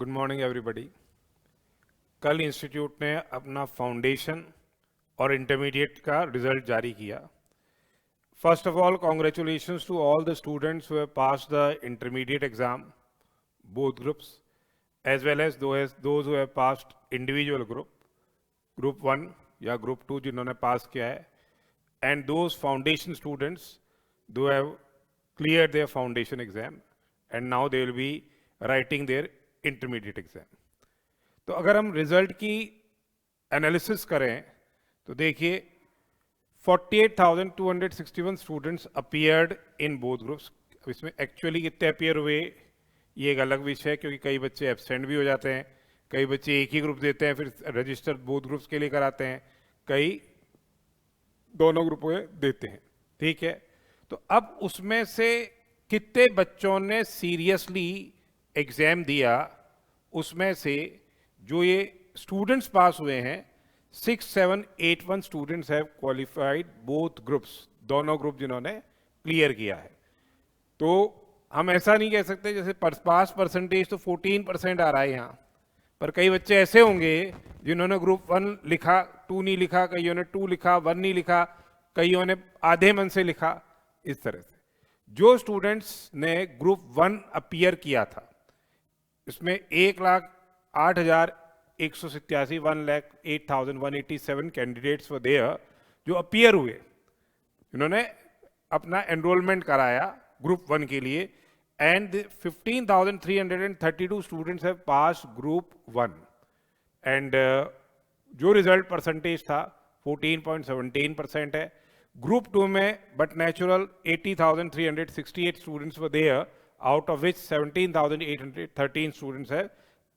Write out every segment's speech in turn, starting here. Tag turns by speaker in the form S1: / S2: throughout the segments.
S1: Good morning everybody. कल institute ने अपना फाउंडेशन और इंटरमीडिएट का रिजल्ट जारी किया। First of all, congratulations to all the students who have passed the intermediate exam, both groups, as well as those who have passed individual group 1 या group 2 जिन्होंने pass किया है, and those foundation students though have cleared their foundation exam and now they will be writing their intermediate exam. तो अगर हम result की analysis करें तो देखिए 48,261 students appeared in both groups. इसमें एक्चुअली कितने अपीयर हुए ये एक अलग विषय है, क्योंकि कई बच्चे एब्सेंट भी हो जाते हैं, कई बच्चे एक ही ग्रुप देते हैं फिर रजिस्टर बोथ ग्रुप्स के लिए कराते हैं, कई दोनों ग्रुपों में देते हैं। ठीक है, तो अब उसमें से कितने बच्चों ने सीरियसली एग्जाम दिया, उसमें से जो ये स्टूडेंट्स पास हुए हैं 6781 students have qualified both groups, दोनों ग्रुप जिन्होंने क्लियर किया है। तो हम ऐसा नहीं कह सकते जैसे पास परसेंटेज तो 14% आ रहा है यहाँ पर, कई बच्चे ऐसे होंगे जिन्होंने ग्रुप 1 लिखा 2 नहीं लिखा, कईयों ने 2 लिखा 1 नहीं लिखा, कईयों ने आधे मन से लिखा। इस तरह से जो स्टूडेंट्स ने ग्रुप 1 अपीयर किया था इसमें 1,08,187 1,08,187 कैंडिडेट्स वर देयर जो अपीयर हुए, जिन्होंने अपना एनरोलमेंट कराया ग्रुप 1 के लिए, and 15,332 students have pass group 1 and जो रिजल्ट परसेंटेज था 14.17% है। ग्रुप 2 में but natural 80,368 students were there, out of which 17,813 students have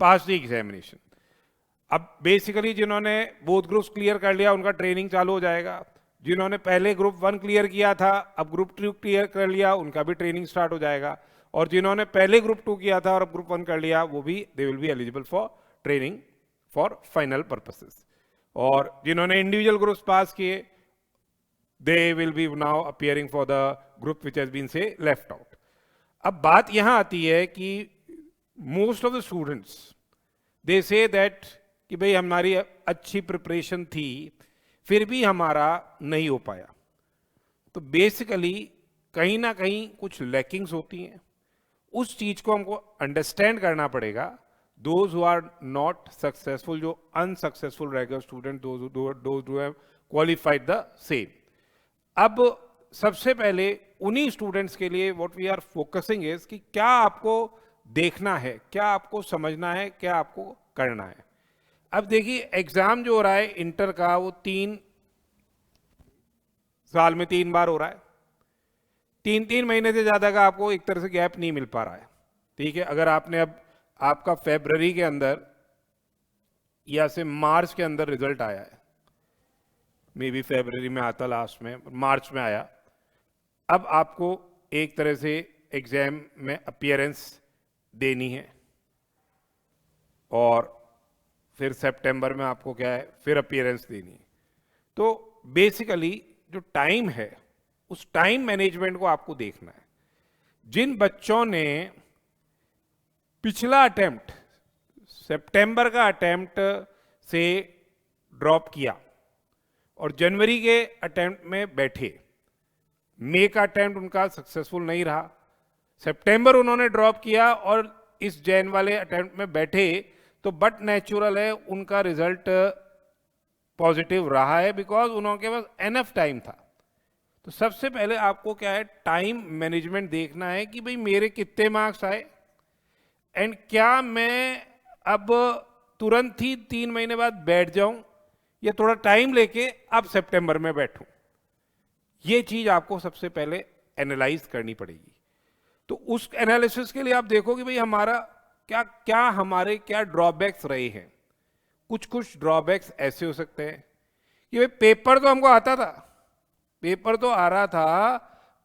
S1: passed the examination. अब बेसिकली जिन्होंने बोथ ग्रुप्स क्लियर कर लिया उनका ट्रेनिंग चालू हो जाएगा, जिन्होंने पहले ग्रुप 1 क्लियर किया था अब ग्रुप 2 क्लियर कर लिया उनका भी ट्रेनिंग स्टार्ट हो जाएगा, और जिन्होंने पहले ग्रुप 2 किया था और अब ग्रुप 1 कर लिया वो भी they will be eligible for training for final purposes. और जिन्होंने इंडिविजुअल ग्रुप्स पास किए they will be now appearing for the group which has been say left out. अब बात यहां आती है कि most of the students they say that कि भाई हमारी अच्छी प्रिपरेशन थी फिर भी हमारा नहीं हो पाया। तो बेसिकली कहीं ना कहीं कुछ लैकिंग्स होती हैं, उस चीज को हमको अंडरस्टैंड करना पड़ेगा। Those who are not successful, जो अनसक्सेसफुल रहेगा student, those who have qualified the same. अब सबसे पहले उन्हीं स्टूडेंट्स के लिए what we are focusing is कि क्या आपको देखना है, क्या आपको समझना है, क्या आपको करना है। अब देखिए एग्जाम जो हो रहा है इंटर का वो 3 साल में 3 बार हो रहा है, 3 महीने से ज्यादा का आपको एक तरह से गैप नहीं मिल पा रहा है। ठीक है, अगर आपने अब आपका फरवरी के अंदर या से मार्च के अंदर रिजल्ट आया है, मे बी फरवरी में आता लास्ट में, मार्च में आया, अब आपको एक तरह से एग्जाम में अपीयरेंस देनी है और फिर सितंबर में आपको क्या है फिर अपीयरेंस देनी है। तो बेसिकली जो टाइम है उस टाइम मैनेजमेंट को आपको देखना है। जिन बच्चों ने पिछला अटेम्प्ट सितंबर का अटेम्प्ट से ड्रॉप किया और जनवरी के अटेम्प्ट में बैठे, मई का अटेम्प्ट उनका सक्सेसफुल नहीं रहा, सितंबर उन्होंने ड्रॉप किया और इस जैन वाले अटेम्प्ट में बैठे, तो बट नेचुरल है उनका रिजल्ट पॉजिटिव रहा है बिकॉज उनके पास एनफ टाइम था। तो सबसे पहले आपको क्या है टाइम मैनेजमेंट देखना है कि भाई मेरे कितने मार्क्स आए एंड क्या मैं अब तुरंत ही 3 महीने बाद बैठ जाऊं या थोड़ा टाइम लेके अब सितंबर में बैठूं। ये चीज आपको सबसे पहले एनालाइज करनी पड़ेगी। तो उस एनालिसिस के लिए आप देखो कि भाई हमारा हमारे क्या ड्रॉबैक्स रहे हैं। कुछ ड्रॉबैक्स ऐसे हो सकते हैं कि भाई पेपर तो हमको आता था, पेपर तो आ रहा था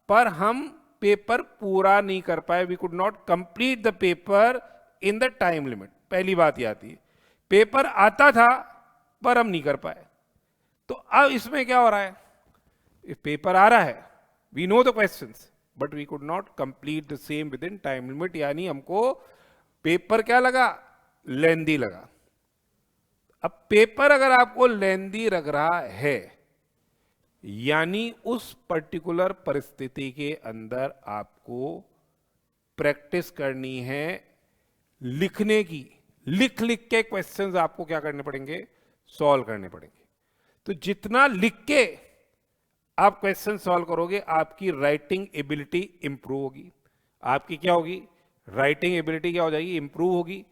S1: पर हम पेपर पूरा नहीं कर पाए, we could not complete the paper in the time limit. पहली बात ये आती है, पेपर आता था पर हम नहीं कर पाए। तो अब इसमें क्या हो रहा है, पेपर आ रहा है, we know the questions but we could not complete the same within time limit, यानी हमको पेपर क्या लगा लेंदी लगा। अब पेपर अगर आपको लेंदी लग रहा है, यानी उस पर्टिकुलर परिस्थिति के अंदर आपको प्रैक्टिस करनी है लिखने की। लिख लिख के क्वेश्चंस आपको क्या करने पड़ेंगे, सॉल्व करने पड़ेंगे। तो जितना लिख के आप क्वेश्चन सॉल्व करोगे, आपकी राइटिंग एबिलिटी इंप्रूव होगी। आपकी क्या होगी, राइटिंग एबिलिटी क्या हो जाएगी, इंप्रूव होगी।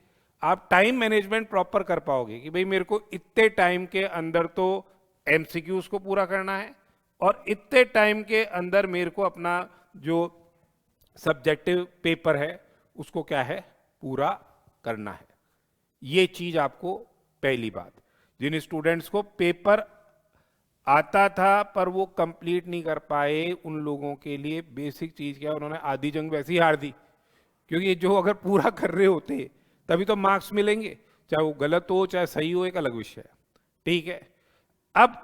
S1: आप टाइम मैनेजमेंट प्रॉपर कर पाओगे कि भाई मेरे को इतने टाइम के अंदर तो एमसीक्यूज को पूरा करना है और इतने टाइम के अंदर मेरे को अपना जो सब्जेक्टिव पेपर है उसको क्या है, पूरा करना है। ये चीज आपको, पहली बात, जिन स्टूडेंट्स को पेपर आता था पर वो कंप्लीट नहीं कर पाए, उन लोगों के लिए बेसिक चीज क्या है, उन्होंने आधी जंग वैसे ही हार दी। क्योंकि जो अगर पूरा कर रहे होते तभी तो मार्क्स मिलेंगे, चाहे वो गलत हो चाहे सही हो, एक अलग विषय है। ठीक है। अब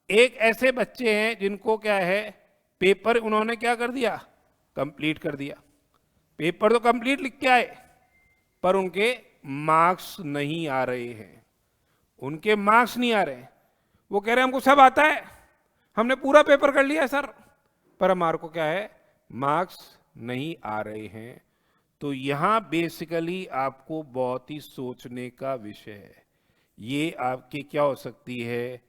S1: एक ऐसे बच्चे हैं जिनको क्या है, पेपर उन्होंने क्या कर दिया, कंप्लीट कर दिया। पेपर तो कंप्लीट लिख के आए पर उनके मार्क्स नहीं आ रहे हैं, उनके मार्क्स नहीं आ रहे हैं। वो कह रहे हैं हमको सब आता है, हमने पूरा पेपर कर लिया सर, पर हमारे को क्या है, मार्क्स नहीं आ रहे हैं। तो यहां बेसिकली आपको बहुत ही सोचने का विषय है। ये आपकी क्या हो सकती है,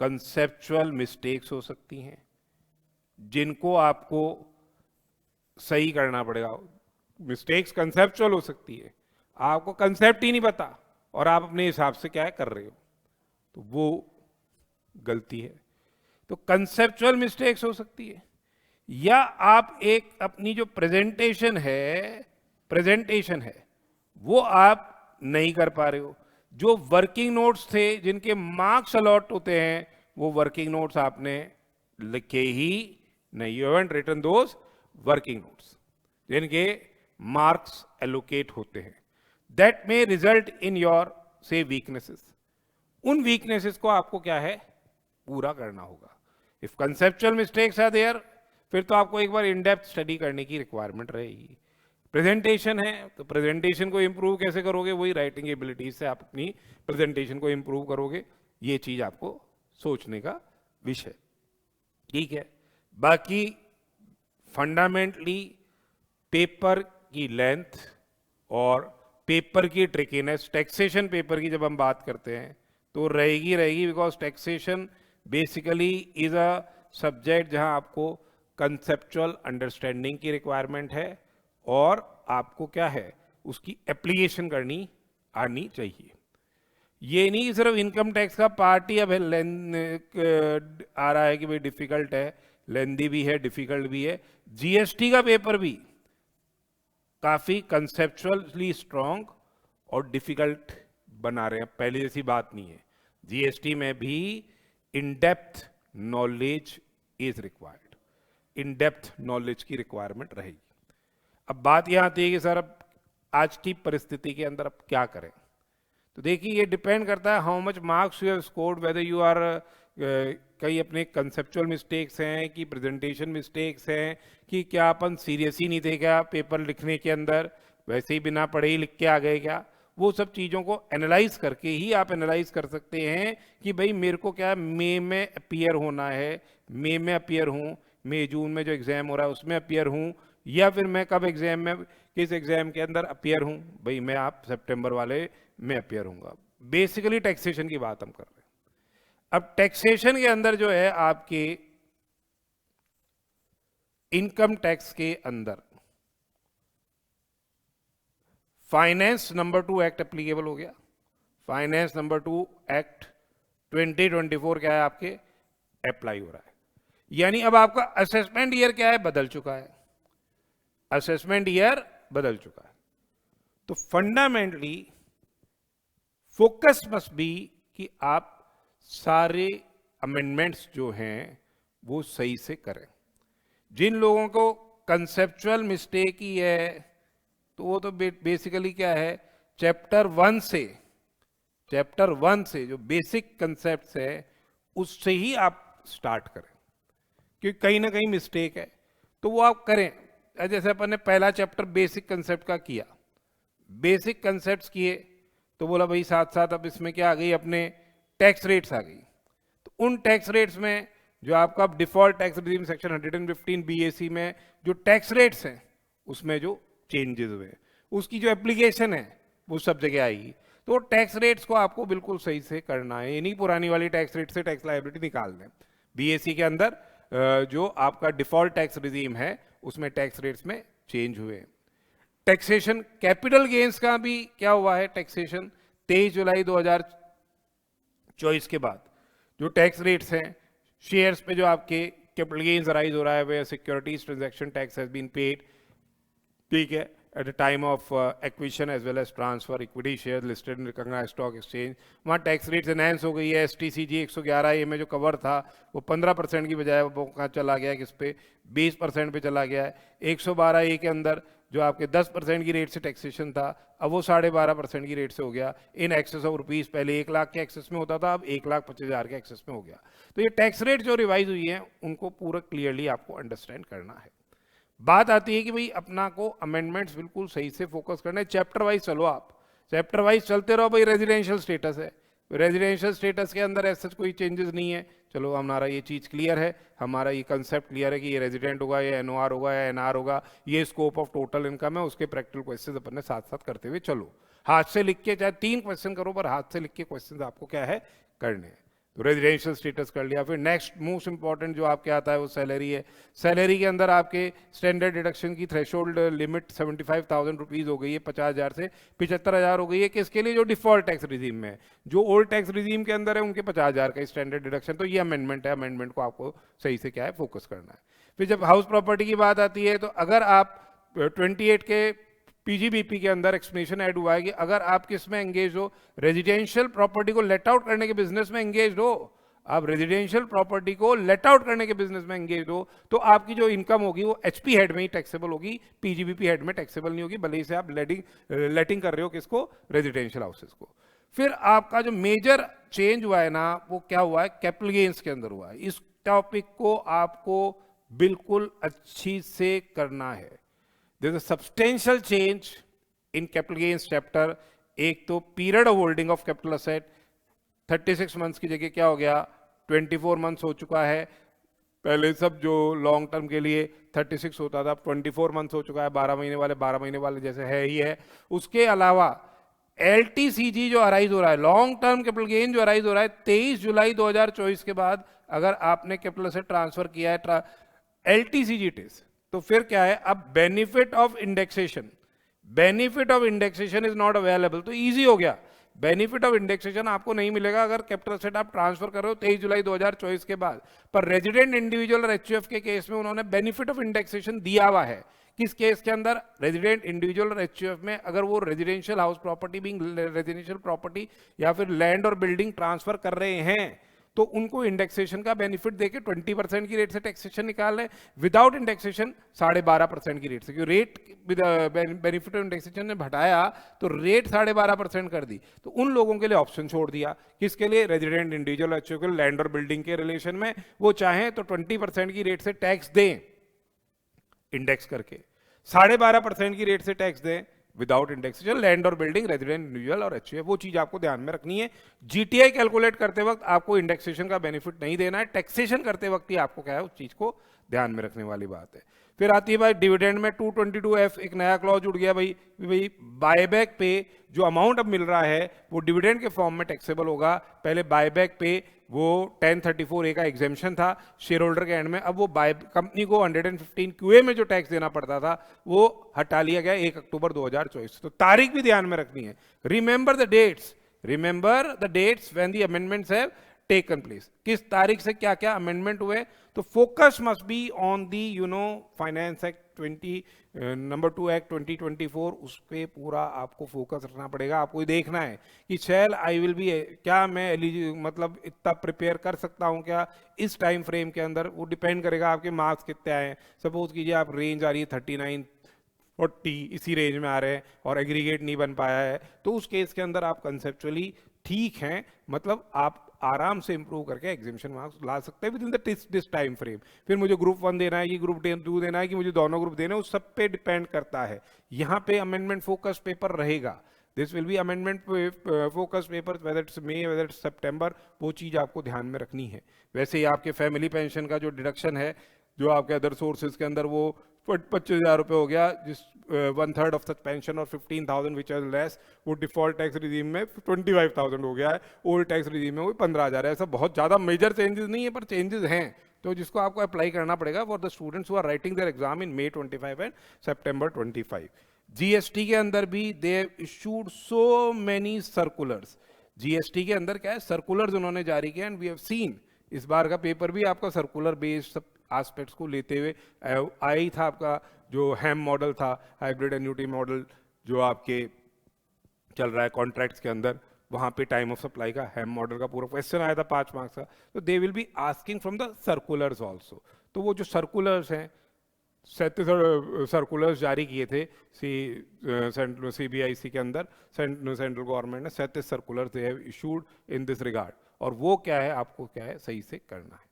S1: कंसेप्चुअल मिस्टेक्स हो सकती हैं जिनको आपको सही करना पड़ेगा। मिस्टेक्स कंसेप्चुअल हो सकती है, आपको कंसेप्ट ही नहीं पता और आप अपने हिसाब से क्या है कर रहे हो, तो वो गलती है। तो कंसेप्चुअल मिस्टेक्स हो सकती है, या आप एक अपनी जो प्रेजेंटेशन है वो आप नहीं कर पा रहे हो। जो वर्किंग नोट्स थे जिनके मार्क्स अलॉट होते हैं, वो वर्किंग नोट्स आपने लिखे ही नहीं, you haven't written those working notes जिनके मार्क्स एलोकेट होते हैं। That may result in your say weaknesses. उन वीकनेसेस को आपको क्या है, पूरा करना होगा। If conceptual mistakes are there, फिर तो आपको एक बार इन डेप्थ स्टडी करने की रिक्वायरमेंट रहेगी। प्रेजेंटेशन है तो प्रेजेंटेशन को इंप्रूव कैसे करोगे, वही राइटिंग एबिलिटीज से आप अपनी प्रेजेंटेशन को इंप्रूव करोगे। ये चीज आपको सोचने का विषय। ठीक है। बाकी फंडामेंटली पेपर की लेंथ और पेपर की ट्रिकीनेस, टैक्सेशन पेपर की जब हम बात करते हैं तो रहेगी, because taxation basically is a subject जहां आपको कंसेप्चुअल अंडरस्टैंडिंग की रिक्वायरमेंट है और आपको क्या है, उसकी एप्लीकेशन करनी आनी चाहिए। ये नहीं कि सिर्फ इनकम टैक्स का पार्ट ही अब आ रहा है कि भाई डिफिकल्ट है, लेंदी भी है, डिफिकल्ट भी है। जीएसटी का पेपर भी काफी कंसेप्चुअली स्ट्रांग और डिफिकल्ट बना रहे हैं, पहले जैसी बात नहीं है। जीएसटी में भी in depth knowledge is required, in depth knowledge की रिक्वायरमेंट रहेगी। अब बात यहां आती है कि सर अब आज की परिस्थिति के अंदर अब क्या करें। तो देखिए ये डिपेंड करता है how much marks you have scored, whether you are कई अपने कंसेप्चुअल मिस्टेक्स हैं कि प्रेजेंटेशन मिस्टेक्स हैं कि क्या अपन सीरियस ही नहीं थे क्या पेपर लिखने के अंदर, वैसे ही बिना पढ़े ही लिख के आ गए क्या। वो सब चीज़ों को एनालाइज करके ही आप एनालाइज कर सकते हैं कि भाई मेरे को क्या मई में अपीयर होना है, मई में अपीयर हूँ, मई जून में जो एग्जाम हो रहा है उसमें अपीयर हूँ, या फिर मैं कब एग्जाम में किस एग्जाम के अंदर अपीयर हूँ। भाई मैं आप सितंबर वाले में अपीयर हूँगा। बेसिकली टैक्सेशन की बात हम कर रहे हैं। अब टैक्सेशन के अंदर जो है आपके इनकम टैक्स के अंदर फाइनेंस नंबर 2 एक्ट एप्लीकेबल हो गया। फाइनेंस नंबर 2 एक्ट 2024 क्या है आपके अप्लाई हो रहा है, यानी अब आपका असेसमेंट ईयर क्या है, बदल चुका है। असेसमेंट ईयर बदल चुका है। तो फंडामेंटली फोकस मस्ट बी कि आप सारे अमेंडमेंट्स जो हैं वो सही से करें। जिन लोगों को कंसेप्चुअल मिस्टेक ही है तो वो तो बेसिकली क्या है, चैप्टर 1 से जो बेसिक कंसेप्ट्स है उससे ही आप स्टार्ट करें, क्योंकि कहीं ना कहीं मिस्टेक है तो वो आप करें। जैसे अपन ने पहला चैप्टर बेसिक कंसेप्ट का किया, बेसिक कंसेप्ट्स किए, तो बोला भाई साथ साथ अब इसमें क्या आ गई, अपने टैक्स रेट्स आ गई। तो उन टैक्स रेट्स में जो आपका default tax regime section 115 BAC में जो टैक्स रेट्स हैं उसमें जो चेंजेस हुए, उसकी जो एप्लीकेशन है वो सब जगह आएगी। तो टैक्स रेट्स को आपको बिल्कुल सही से करना है, ये नहीं पुरानी वाली टैक्स रेट से टैक्स लायबिलिटी निकाल दें। बीएसी के अंदर जो आपका डिफॉल्ट टैक्स रिजीम है उसमें टैक्स रेट्स में चेंज हुए। टैक्सेशन कैपिटल गेन्स का भी क्या हुआ है, टैक्सेशन 23 जुलाई 2024 के बाद जो टैक्स रेट्स हैं शेयर्स पे जो आपके कैपिटल गेन्स राइज हो रहा है, way securities transaction tax has been paid, ठीक है, at the time of acquisition as well as transfer equity shares listed in recognized stock exchange। वहाँ टैक्स रेट्स एनहांस हो गई है। STCG 111 ए में जो कवर था वो 15% की बजाय वो कहाँ चला गया है, किस पे, 20% पे चला गया है। 112 ए के अंदर जो आपके 10% की रेट से टैक्सेशन था अब वो 12.5% की रेट से हो गया इन एक्सेस ऑफ रुपीज। पहले 1 लाख के एक्सेस में होता था, अब 1,25,000 के एक्सेस में हो गया। तो ये टैक्स रेट जो रिवाइज हुई है उनको पूरा क्लियरली आपको अंडरस्टैंड करना है। बात आती है कि भाई अपना को अमेंडमेंट्स बिल्कुल सही से फोकस करना है, चैप्टर वाइज चलो, आप चैप्टर वाइज चलते रहो। भाई रेजिडेंशियल स्टेटस है, रेजिडेंशियल स्टेटस के अंदर ऐसा कोई चेंजेस नहीं है, चलो हमारा ये चीज़ क्लियर है, हमारा ये कंसेप्ट क्लियर है कि ये रेजिडेंट होगा या एनओआर होगा या एनआर होगा, ये स्कोप ऑफ टोटल इनकम है, उसके प्रैक्टिकल क्वेश्चन अपन ने साथ साथ करते हुए चलो। हाथ से लिख के चाहे 3 क्वेश्चन करो, पर हाथ से लिख के क्वेश्चन आपको क्या है करने हैं। तो रेजिडेंशियल स्टेटस कर लिया। फिर नेक्स्ट मोस्ट इंपॉर्टेंट जो आपके आता है वो सैलरी है। सैलरी के अंदर आपके स्टैंडर्ड डिडक्शन की थ्रेशोल्ड लिमिट 75,000 रुपीज़ हो गई है, 50,000 से 75,000 हो गई है। किसके लिए, जो डिफॉल्ट टैक्स रिजीम में है, जो ओल्ड टैक्स रिजीम के अंदर है उनके 50,000 का स्टैंडर्ड डिडक्शन। तो ये अमेंडमेंट है, अमेंडमेंट को आपको सही से क्या है फोकस करना है। फिर जब हाउस प्रॉपर्टी की बात आती है तो अगर आप 28 के पीजीबीपी के अंदर एक्सप्लेनेशन ऐड हुआ है कि अगर आप किस में एंगेज हो, रेजिडेंशियल प्रॉपर्टी को लेट आउट करने के बिजनेस में एंगेज हो, आप रेजिडेंशियल प्रॉपर्टी को लेट आउट करने के बिजनेस में एंगेज हो, तो आपकी जो इनकम होगी वो एचपी हेड में ही टैक्सेबल होगी, पीजीबीपी हेड में टैक्सेबल नहीं होगी, भले ही से आप लेटिंग कर रहे हो किसको, रेजिडेंशियल हाउसेस को। फिर आपका जो मेजर चेंज हुआ है ना वो क्या हुआ है, कैपिटल गेन्स के अंदर हुआ है। इस टॉपिक को आपको बिल्कुल अच्छी से करना है। There is a substantial change in capital gains chapter। एक तो period of holding of capital asset 36 months की जगह क्या हो गया, 24 मंथ्स हो चुका है। पहले सब जो लॉन्ग टर्म के लिए 36 होता था, 24 मंथ्स हो चुका है। 12 महीने वाले जैसे है ही है। उसके अलावा LTCG जो अराइज हो रहा है, लॉन्ग टर्म कैपिटल गेन जो अराइज हो रहा है 23 जुलाई 2024 के बाद, अगर आपने कैपिटल असेट ट्रांसफर किया है LTCG इट इज, तो फिर क्या है, अब benefit of indexation, benefit of indexation is not available. तो इजी हो गया, बेनिफिट ऑफ इंडेक्सेशन आपको नहीं मिलेगा अगर कैपिटल असेट आप ट्रांसफर कर रहे हो 23 जुलाई 2024 के बाद। पर रेजिडेंट इंडिविजुअल और एचयूएफ के केस में उन्होंने बेनिफिट ऑफ इंडेक्सेशन दिया हुआ है। किस केस के अंदर, रेजिडेंट इंडिविजुअल और एचयूएफ में, अगर वो residential house property being residential property या फिर लैंड और बिल्डिंग ट्रांसफर कर रहे हैं तो उनको इंडेक्सेशन का बेनिफिट देके 20% की रेट से टैक्सेशन निकाल रहे हैं, विदाउट इंडेक्सेशन 12.5% की रेट से। क्योंकि रेट बेनिफिट ऑफ इंडेक्सेशन ने घटाया तो रेट 12.5% कर दी, तो उन लोगों के लिए ऑप्शन छोड़ दिया। किसके लिए, रेजिडेंट इंडिविजुअल एचयूएफ लैंड और बिल्डिंग के रिलेशन में, वो चाहें तो 20% की रेट से टैक्स दें इंडेक्स करके, 12.5% की रेट से टैक्स दें विदाउट इंडेक्सेशन, लैंड और बिल्डिंग, रेजिडेंट इंडिविजुअल और एचयूएफ। वो चीज आपको ध्यान में रखनी है। जीटीआई कैलकुलेट करते वक्त आपको इंडेक्सेशन का बेनिफिट नहीं देना है, टैक्सेशन करते वक्त ही आपको क्या है उस चीज को ध्यान में रखने वाली बात है। फिर आती है भाई डिविडेंड में 222F एक नया क्लॉज जुड़ गया भाई बायबैक पे जो अमाउंट अब मिल रहा है वो डिविडेंड के फॉर्म में टैक्सेबल होगा। पहले बायबैक पे वो 1034A का एग्जेम्पशन था शेयर होल्डर के एंड में, अब वो कंपनी को 115 QA में जो टैक्स देना पड़ता था वो हटा लिया गया 1 अक्टूबर 2024। तो तारीख भी ध्यान में रखनी है। Remember the dates when the amendments have taken place, किस तारीख से क्या क्या अमेंडमेंट हुए। तो focus must be on the finance act 2 act 2024, उस पर पूरा आपको फोकस रखना पड़ेगा। आपको देखना है कि आई विल बी, क्या मैं मतलब इतना प्रिपेयर कर सकता हूँ क्या इस टाइम फ्रेम के अंदर। वो डिपेंड करेगा आपके मार्क्स कितने आए। सपोज कीजिए आप रेंज आ रही है 39 40 इसी रेंज में आ रहे हैं और एग्रीगेट नहीं बन पाया है, तो उस केस के अंदर आप कंसेप्चुअली ठीक हैं, मतलब आप आराम से इंप्रूव करके एग्जामिनेशन मार्क्स ला सकते हैं with in this time frame. फिर मुझे ग्रुप 1 देना है कि ग्रुप 2 देना है कि मुझे दोनों ग्रुप देना है, उस सब पे डिपेंड करता है। यहाँ पे अमेंडमेंट फोकस पेपर रहेगा। This will be amendment focus paper, whether it's May whether it's September, वो चीज़ आपको ध्यान में रखनी है। वैसे ही आपके फैमिली पेंशन का जो डिडक्शन है, जो आपके अदर सोर्सेज के अंदर वो 25,000 रुपये हो गया, जिस 1/3 ऑफ सच पेंशन और 15,000 विच आर लेस, वो डिफॉल्ट टैक्स रिजीम में 25,000 हो गया है, ओल्ड टैक्स रिजीम में वो 15,000 है। ऐसा बहुत ज़्यादा मेजर चेंजेस नहीं है, पर चेंजेस हैं, तो जिसको आपको अप्लाई करना पड़ेगा for the students who are writing their exam in May 25 and September 25। GST के अंदर भी they issued so many circulars. GST के अंदर क्या है, सर्कुलर्स उन्होंने जारी किया, एंड वी हैव सीन इस बार का पेपर भी आपका सर्कुलर बेस्ड सब एस्पेक्ट्स को लेते हुए आई था। आपका जो हैम मॉडल था, हाइब्रिड एन्यूटी मॉडल, जो आपके चल रहा है कॉन्ट्रैक्ट्स के अंदर, वहाँ पे टाइम ऑफ सप्लाई का हैम मॉडल का पूरा क्वेश्चन आया था 5 मार्क्स का। तो दे will be asking from the circulars also. तो वो जो सर्कुलर्स हैं, 37 सर्कुलर्स जारी किए थे CBIC के अंदर, सेंट्रल गवर्नमेंट ने 37 circulars they have issued in this regard. और वो क्या है, आपको क्या है सही से करना है,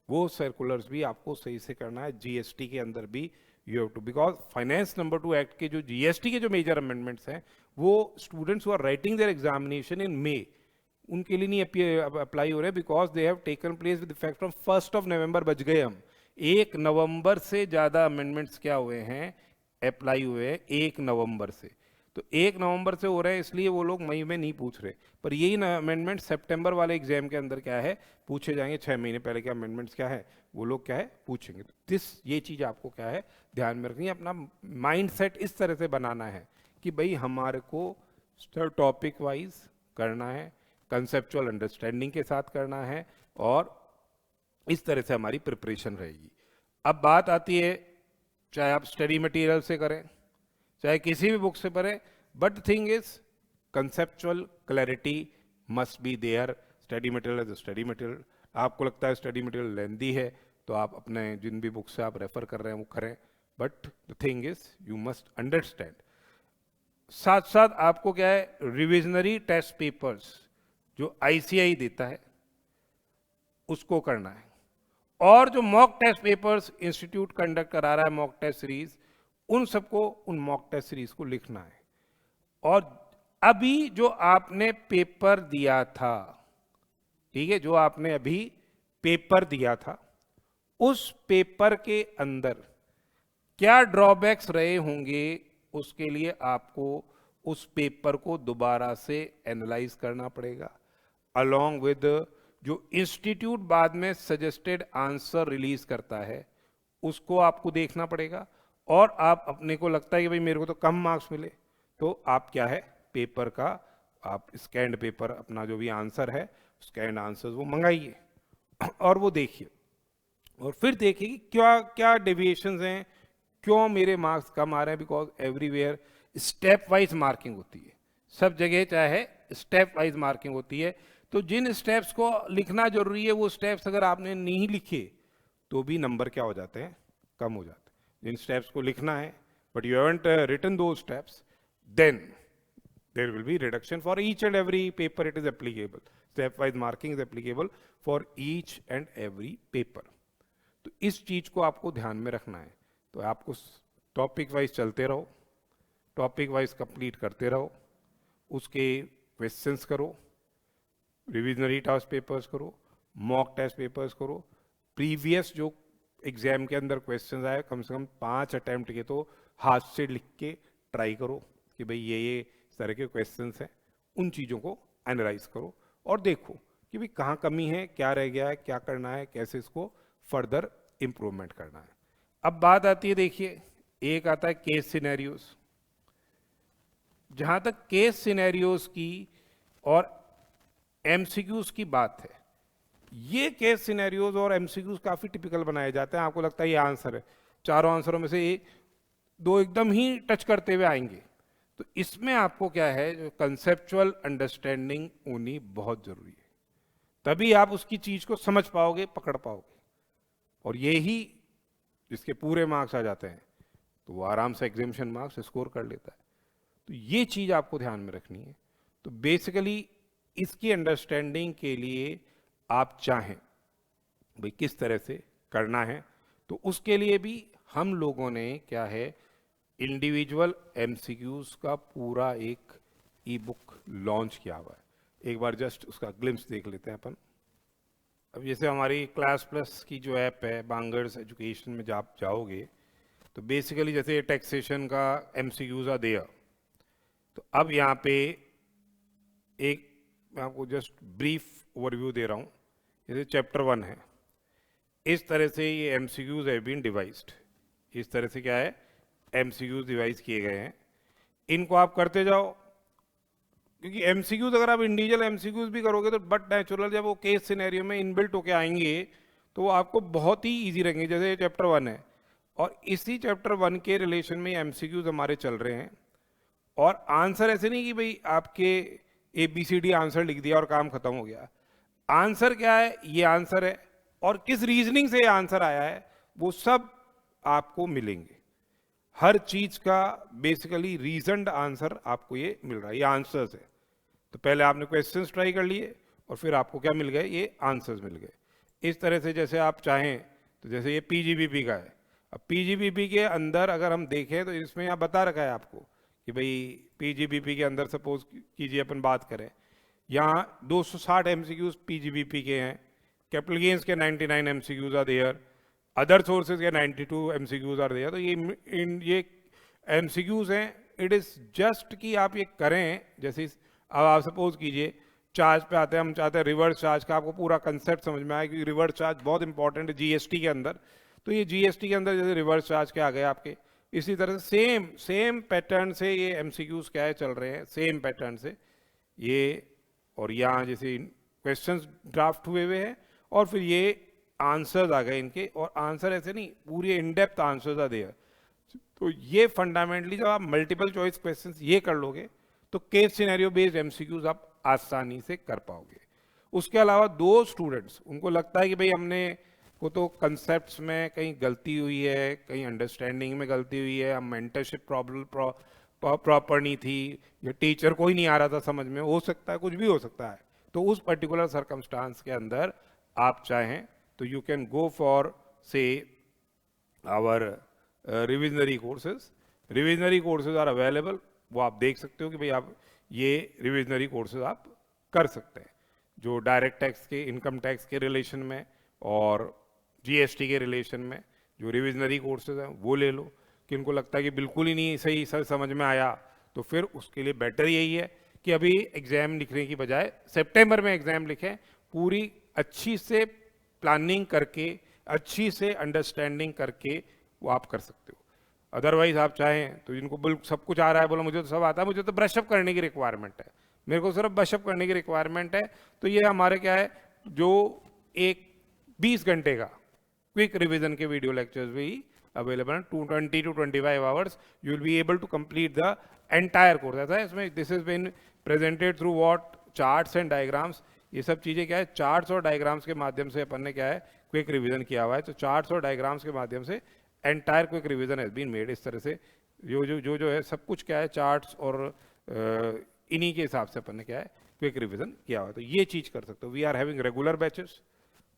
S1: वो सर्कुलर्स भी आपको सही से करना है। जीएसटी के अंदर भी you have to, because finance number 2 act के जो जीएसटी के जो मेजर अमेंडमेंट्स हैं, वो students who are writing their examination in May, उनके लिए नहीं अप्लाई हो रहे, because they have taken place with effect from 1 November. बच गए हम, 1 नवंबर से ज्यादा अमेंडमेंट्स क्या हुए हैं, अप्लाई हुए हैं 1 नवंबर से। तो 1 नवंबर से हो रहे हैं, इसलिए वो लोग मई में नहीं पूछ रहे, पर यही अमेंडमेंट सितंबर वाले एग्जाम के अंदर क्या है पूछे जाएंगे। 6 महीने पहले के अमेंडमेंट्स क्या है वो लोग क्या है पूछेंगे। तो ये चीज आपको क्या है ध्यान में रखनी है। अपना माइंड सेट इस तरह से बनाना है कि भाई हमारे को टॉपिक वाइज करना है, कंसेप्चुअल अंडरस्टैंडिंग के साथ करना है, और इस तरह से हमारी प्रिपरेशन रहेगी। अब बात आती है, चाहे आप स्टडी मटेरियल से करें, चाहे किसी भी बुक से पढ़ें, but thing is conceptual clarity must be there. Study material is study material. आपको लगता है स्टडी मटेरियल लेंदी है, तो आप अपने जिन भी बुक से आप रेफर कर रहे हैं वो करें, but the thing is you must understand. साथ साथ आपको क्या है, रिविजनरी टेस्ट पेपर्स जो ICAI देता है उसको करना है, और जो mock test papers institute conduct करा रहा है, मॉक टेस्ट सीरीज, उन सबको, उन मॉक टेस्ट सीरीज को लिखना है। और अभी जो आपने पेपर दिया था, ठीक है, जो आपने अभी पेपर दिया था, उस पेपर के अंदर क्या ड्रॉबैक्स रहे होंगे, उसके लिए आपको उस पेपर को दोबारा से एनालाइज करना पड़ेगा, अलोंग विद जो इंस्टीट्यूट बाद में सजेस्टेड आंसर रिलीज करता है उसको आपको देखना पड़ेगा। और आप अपने को लगता है कि भाई मेरे को तो कम मार्क्स मिले, तो आप क्या है पेपर का आप स्कैन्ड पेपर, अपना जो भी आंसर है स्कैन्ड आंसर्स वो मंगाइए और वो देखिए, और फिर देखिए कि क्या क्या डेविएशंस हैं, क्यों मेरे मार्क्स कम आ रहे हैं। Because everywhere step wise marking होती है, सब जगह चाहे स्टेप वाइज मार्किंग होती है। तो जिन स्टेप्स को लिखना जरूरी है, वो स्टेप्स अगर आपने नहीं लिखे तो भी नंबर क्या हो जाते हैं, कम हो जाते हैं। जिन स्टेप्स को लिखना है but you haven't written those steps, then there will be reduction for each and every paper, it is applicable, step wise marking is applicable for each and every paper. तो इस चीज को आपको ध्यान में रखना है। तो आपको टॉपिक वाइज चलते रहो, टॉपिक वाइज कंप्लीट करते रहो, उसके क्वेश्चंस करो, रिविजनरी टेस्ट पेपर्स करो, मॉक टेस्ट पेपर्स करो, प्रीवियस जो एग्जाम के अंदर क्वेश्चंस आए कम से कम 5 अटेम्प्ट के तो हाथ से लिख के ट्राई करो कि भाई ये इस तरह के क्वेश्चंस हैं, उन चीज़ों को एनालाइज करो और देखो कि भाई कहाँ कमी है, क्या रह गया है, क्या करना है, कैसे इसको फर्दर इम्प्रूवमेंट करना है। अब बात आती है, देखिए एक आता है केस सिनेरियोज। जहां तक केस सिनेरियोज की और एमसीक्यूज की बात है, ये केस सिनेरियोज और एमसीक्यूज काफी टिपिकल बनाए जाते हैं। आपको लगता है ये आंसर है, चारों आंसरों में से दो एकदम ही टच करते हुए आएंगे। तो इसमें आपको क्या है, जो कंसेप्चुअल अंडरस्टैंडिंग होनी बहुत जरूरी है, तभी आप उसकी चीज को समझ पाओगे, पकड़ पाओगे। और ये ही जिसके पूरे मार्क्स आ जाते हैं तो वो आराम से एग्जामिनेशन मार्क्स स्कोर कर लेता है। तो ये चीज आपको ध्यान में रखनी है। तो बेसिकली इसकी अंडरस्टैंडिंग के लिए आप चाहें भाई किस तरह से करना है, तो उसके लिए भी हम लोगों ने क्या है, इंडिविजुअल एमसीक्यूज का पूरा एक ई बुक लॉन्च किया हुआ है। एक बार जस्ट उसका ग्लिम्स देख लेते हैं अपन। अब जैसे हमारी क्लास प्लस की जो ऐप है बांगर्स एजुकेशन में जब आप जाओगे तो बेसिकली जैसे टैक्सेशन का MCQs आ देयर, तो अब यहाँ पे एक मैं आपको जस्ट ब्रीफ ओवरव्यू दे रहा हूँ। जैसे चैप्टर 1 है, इस तरह से ये MCQs है बीन डिवाइस्ड, इस तरह से क्या है MCQs डिवाइस किए गए हैं। इनको आप करते जाओ, क्योंकि MCQs अगर आप इंडिविजुअल MCQs भी करोगे तो बट नेचुरल जब वो केस सिनेरियो में इनबिल्ट होके आएंगे तो वो आपको बहुत ही इजी रहेंगे। जैसे चैप्टर 1 है और इसी चैप्टर 1 के रिलेशन में MCQs हमारे चल रहे हैं, और आंसर ऐसे नहीं कि भाई आपके ABCD आंसर लिख दिया और काम खत्म हो गया। आंसर क्या है, ये आंसर है, और किस रीजनिंग से ये आंसर आया है वो सब आपको मिलेंगे। हर चीज का बेसिकली रीजनड आंसर आपको ये मिल रहा है, ये आंसर्स है। तो पहले आपने क्वेश्चंस ट्राई कर लिए और फिर आपको क्या मिल गए, ये आंसर्स मिल गए। इस तरह से जैसे आप चाहें तो जैसे ये PGBP का है, अब PGBP के अंदर अगर हम देखें तो इसमें यहाँ बता रखा है आपको कि भाई PGBP के अंदर सपोज कीजिए अपन बात करें, यहाँ 260 MCQs PGBP के हैं, कैपिटल गेन्स के 99 MCQs are there, other sources के 92 MCQs आर देयर। तो ये MCQs हैं, इट इज जस्ट कि आप ये करें। जैसे अब आप सपोज कीजिए चार्ज पे आते हैं, हम चाहते हैं रिवर्स चार्ज का आपको पूरा कंसेप्ट समझ में आए, क्योंकि रिवर्स चार्ज बहुत इंपॉर्टेंट है GST के अंदर। तो ये GST के अंदर जैसे रिवर्स चार्ज के आ गए आपके, इसी तरह से सेम पैटर्न से ये MCQs क्या है चल रहे हैं, सेम पैटर्न से ये। और यहाँ जैसे क्वेश्चंस ड्राफ्ट हुए हैं और फिर ये आंसर्स आ गए इनके, और आंसर ऐसे नहीं, पूरे in depth answers are there. तो ये फंडामेंटली जब आप मल्टीपल चॉइस क्वेश्चंस ये कर लोगे तो केस सिनेरियो बेस्ड MCQs आप आसानी से कर पाओगे। उसके अलावा दो स्टूडेंट्स उनको लगता है कि भाई हमने को तो कंसेप्ट्स में कहीं गलती हुई है, कहीं अंडरस्टैंडिंग में गलती हुई है, हम मेंटरशिप प्रॉब्लम प्रॉपर नहीं थी, या टीचर को ही नहीं आ रहा था समझ में, हो सकता है कुछ भी हो सकता है। तो उस पर्टिकुलर सर्कमस्टांस के अंदर आप चाहें तो you can go for say our revisionary courses. Revisionary courses are available, वो आप देख सकते हो कि भाई आप ये रिविजनरी कोर्सेज आप कर सकते हैं, जो डायरेक्ट टैक्स के, इनकम टैक्स के रिलेशन में और GST के रिलेशन में जो रिविजनरी कोर्सेज हैं वो ले लो। कि इनको लगता है कि बिल्कुल ही नहीं सही सर समझ में आया, तो फिर उसके लिए बेटर यही है कि अभी एग्जाम लिखने की बजाय सितंबर में एग्जाम लिखें, पूरी अच्छी से प्लानिंग करके, अच्छी से अंडरस्टैंडिंग करके वो आप कर सकते हो। अदरवाइज आप चाहें तो जिनको बिल्कुल सब कुछ आ रहा है, बोलो मुझे तो सब आता है, मुझे तो ब्रशअप करने की रिक्वायरमेंट है, मेरे को सिर्फ ब्रशअप करने की रिक्वायरमेंट है, तो ये हमारे क्या है, जो एक 20 घंटे का क्विक रिवीजन के वीडियो लेक्चर्स भी अवेलेबल हैं, 20 to 25 hours you will be able to complete the entire course. ऐसा है इसमें, this is been presented through what, charts and diagrams. ये सब चीज़ें क्या है, चार्ट्स और डायग्राम्स के माध्यम से अपन ने क्या है क्विक रिवीजन किया हुआ है। तो चार्ट्स और डायग्राम्स के माध्यम से entire quick revision has been made. इस तरह से जो है सब कुछ क्या है चार्ट्स और इन्हीं के हिसाब से अपन ने क्या है क्विक रिवीजन किया हुआ है। तो ये चीज़ कर सकते हो। We are having regular batches,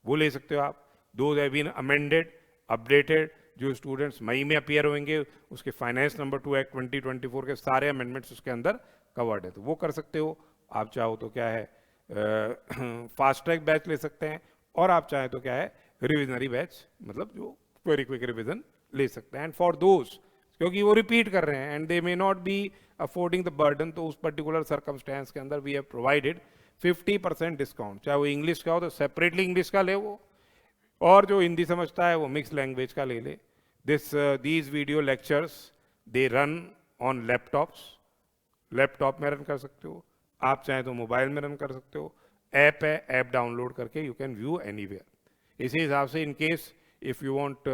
S1: वो ले सकते हो आप। Those have been amended, updated. जो स्टूडेंट्स मई में अपीयर होंगे उसके फाइनेंस नंबर 2 एक्ट 2024 के सारे अमेंडमेंट्स उसके अंदर कवर्ड है, तो वो कर सकते हो। आप चाहो तो क्या है फास्ट ट्रैक बैच ले सकते हैं, और आप चाहें तो क्या है रिविजनरी बैच, मतलब जो वेरी क्विक रिविजन ले सकते हैं। एंड फॉर दोज, क्योंकि वो रिपीट कर रहे हैं and they may not be affording the burden, तो उस पर्टिकुलर सर्कमस्टेंस के अंदर वी हैव प्रोवाइडेड 50% डिस्काउंट। चाहे वो इंग्लिश का हो तो सेपरेटली इंग्लिश का ले वो, और जो हिंदी समझता है वो मिक्स लैंग्वेज का ले ले। These video lectures they run on laptops, laptop में रन कर सकते हो, आप चाहें तो मोबाइल में रन कर सकते हो। ऐप है, ऐप डाउनलोड करके यू कैन व्यू एनीवेयर। इसी हिसाब से in case if you want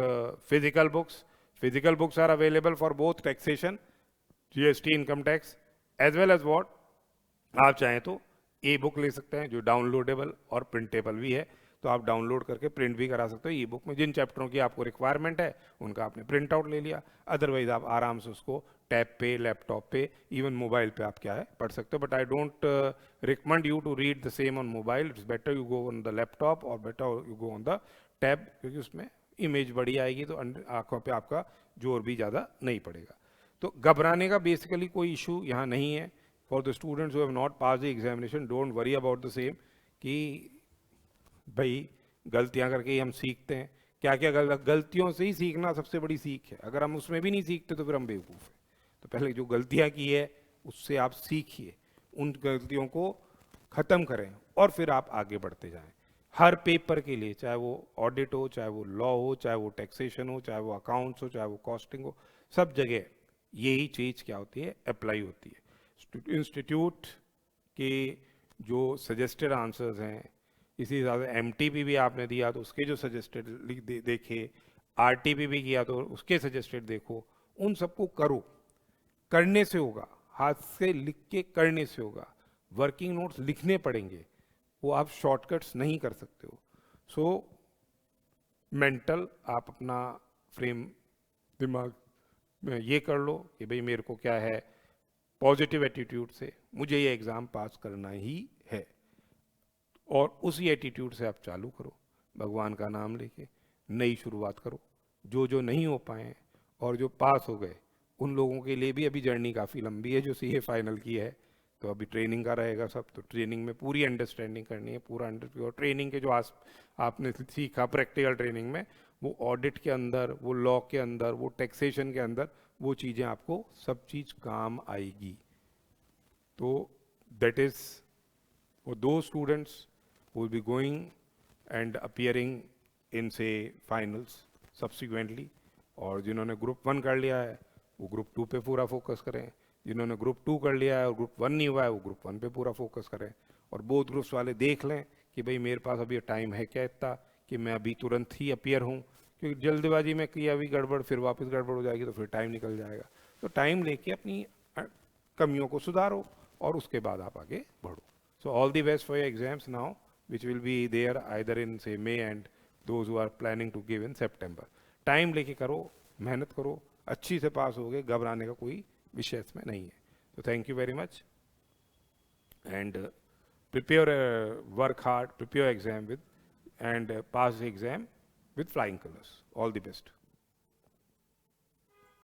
S1: physical books are available for both taxation, GST, income tax, as well as what, आप चाहें तो ई बुक ले सकते हैं जो डाउनलोडेबल और प्रिंटेबल भी है, तो आप डाउनलोड करके प्रिंट भी करा सकते हो। ई बुक में जिन चैप्टरों की आपको रिक्वायरमेंट है उनका आपने प्रिंट आउट ले लिया, अदरवाइज आप आराम से उसको टैब पे, लैपटॉप पे, इवन मोबाइल पे आप क्या है पढ़ सकते हो। But I don't recommend you to read the same on mobile, it's better you go on the laptop और better you go on the tab, क्योंकि उसमें इमेज बड़ी आएगी तो आंखों पे आपका जोर भी ज़्यादा नहीं पड़ेगा। तो घबराने का बेसिकली कोई इशू यहाँ नहीं है। for the students who have not passed the examination, don't worry about the same कि भाई गलतियां करके ही हम सीखते हैं, क्या क्या गलतियों से ही सीखना सबसे बड़ी सीख है। अगर हम उसमें भी नहीं सीखते तो फिर हम बेवकूफ़ हैं। तो पहले जो गलतियां की है उससे आप सीखिए, उन गलतियों को ख़त्म करें और फिर आप आगे बढ़ते जाएं। हर पेपर के लिए, चाहे वो ऑडिट हो, चाहे वो लॉ हो, चाहे वो टैक्सेशन हो, चाहे वो अकाउंट्स हो, चाहे वो कॉस्टिंग हो, सब जगह यही चीज़ क्या होती है, अप्लाई होती है। इंस्टीट्यूट के जो सजेस्टेड आंसर्स हैं, इसी हिसाब से एमटीपी भी आपने दिया तो उसके जो सजेस्टेड देखे, आरटीपी भी किया तो उसके सजेस्टेड देखो, उन सबको करो। करने से होगा, हाथ से लिख के करने से होगा। वर्किंग नोट्स लिखने पड़ेंगे, वो आप शॉर्टकट्स नहीं कर सकते हो। सो मेंटल आप अपना फ्रेम दिमाग में ये कर लो कि भाई मेरे को क्या है, पॉजिटिव एटीट्यूड से मुझे ये एग्ज़ाम पास करना ही है, और उसी एटीट्यूड से आप चालू करो, भगवान का नाम लेके नई शुरुआत करो। जो जो नहीं हो पाए और जो पास हो गए उन लोगों के लिए भी अभी जर्नी काफ़ी लंबी है, जो सीए फाइनल की है तो अभी ट्रेनिंग का रहेगा सब। तो ट्रेनिंग में पूरी अंडरस्टैंडिंग करनी है, पूरा और ट्रेनिंग के जो आपने सीखा प्रैक्टिकल ट्रेनिंग में, वो ऑडिट के अंदर, वो लॉ के अंदर, वो टैक्सेशन के अंदर, वो चीज़ें आपको सब चीज़ काम आएगी। तो दैट इज़ फॉर दो students who will be going and appearing in say finals subsequently, और जिन्होंने ग्रुप 1 कर लिया है वो ग्रुप 2 पे पूरा फोकस करें, जिन्होंने ग्रुप 2 कर लिया है और ग्रुप 1 नहीं हुआ है वो ग्रुप 1 पे पूरा फोकस करें। और बोथ ग्रुप्स वाले देख लें कि भाई मेरे पास अभी टाइम है क्या इतना कि मैं अभी तुरंत ही अपीयर हूँ, क्योंकि जल्दबाजी में किया अभी गड़बड़, फिर वापस गड़बड़ हो जाएगी तो फिर टाइम निकल जाएगा। तो टाइम लेके अपनी कमियों को सुधारो और उसके बाद आप आगे बढ़ो। So all the best for your exams now, which will be there either in say May and those who are planning to give in September. Time लेके करो, मेहनत करो, अच्छी से पास हो गए, घबराने का कोई विषय इसमें नहीं है। तो thank you very much and prepare, work hard, prepare exam with and pass exam with flying colors. All the best.